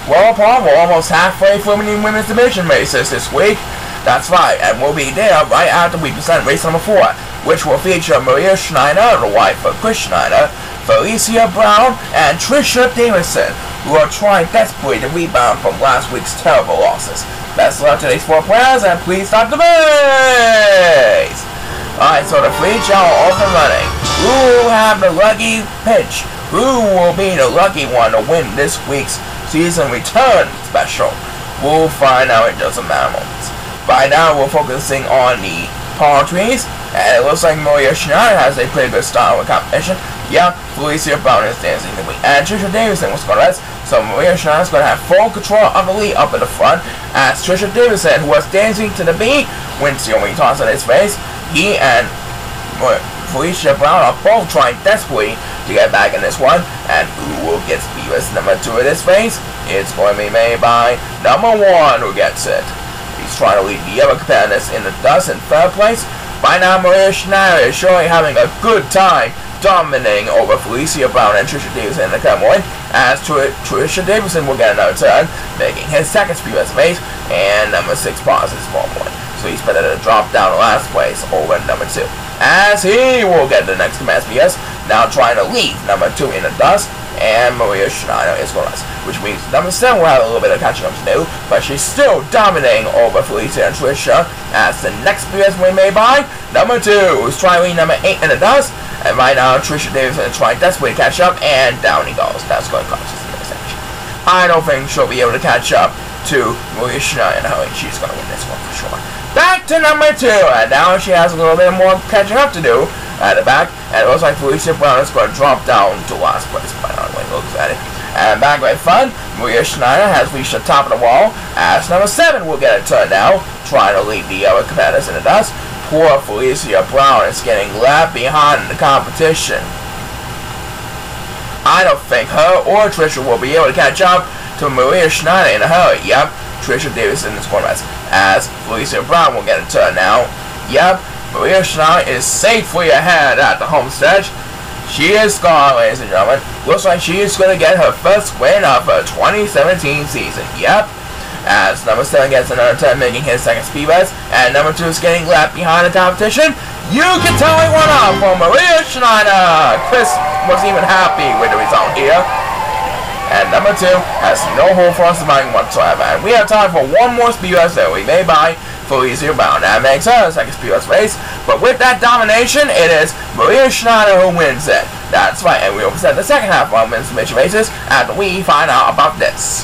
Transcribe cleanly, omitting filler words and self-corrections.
Well, Paul, we're almost halfway through the women's division races this week. That's right, and we'll be there right after we present race number 4, which will feature Maria Schneider, the wife of Chris Schneider, Felicia Brown, and Trisha Davidson, who are trying desperately to rebound from last week's terrible losses. Best of luck to these 4 players, and please start the race! Alright, so the 3 Chao are off and running. Who will have the lucky pitch? Who will be the lucky one to win this week's season return special? We'll find out in just a matter of moments. Right now, we're focusing on the palm trees, and it looks like Maria Schneider has a pretty good start with competition. Yeah, Felicia Brown is dancing the lead, and Trisha Davidson was going to rest, so Maria Schneider is going to have full control of the lead up at the front, as Trisha Davidson, who was dancing to the beat, wins the only toss in his face. He and Felicia Brown are both trying desperately to get back in this one, and who will get speedless number 2 in this race? It's going to be made by number 1 who gets it. He's trying to lead the other competitors in the dust in 3rd place. By now, Maria Schneider is surely having a good time dominating over Felicia Brown and Trisha Davidson in the convoy, as Trisha Davidson will get another turn, making his 2nd speedless race, and number 6 pauses for 1 point. So he's better to drop down to last place over number 2, as he will get the next command speedless, now trying to leave number 2 in the dust, and Maria Schneider is going to rest, which means number 7 will have a little bit of catching up to do, but she's still dominating over Felicia and Trisha, as the next speedless will be made by number 2, who's trying to lead number 8 in the dust, and right now Trisha Davidson is trying desperately to catch up, and down he goes. That's going to cost us in the section. I don't think she'll be able to catch up to Maria Schneider. She's going to win this one for sure. Back to number 2, and now she has a little bit more catching up to do at the back, and it looks like Felicia Brown is going to drop down to last place by now when he looks at it. And back right front, Maria Schneider has reached the top of the wall, as number 7 will get a turn now, trying to lead the other competitors in the dust. Poor Felicia Brown is getting left behind in the competition. I don't think her or Trisha will be able to catch up to Maria Schneider in a hurry. Yep, Trisha Davidson is going to rest, as Felicia Brown will get a turn now. Yep, Maria Schneider is safely ahead at the home stretch. She is gone, ladies and gentlemen. Looks like she is going to get her first win of her 2017 season. Yep. As number 7 gets another turn, making his 2nd speed race, and number 2 is getting left behind the competition. You can tell it went off for Maria Schneider. Chris was even happy with the result here. And number 2 has no hold for us whatsoever. And we have time for one more speed race that we made by Felicia Brown. That makes her 2nd speed race. But with that domination, it is Maria Schneider who wins it. That's right, and we will present the 2nd half of our women's submission races after we find out about this.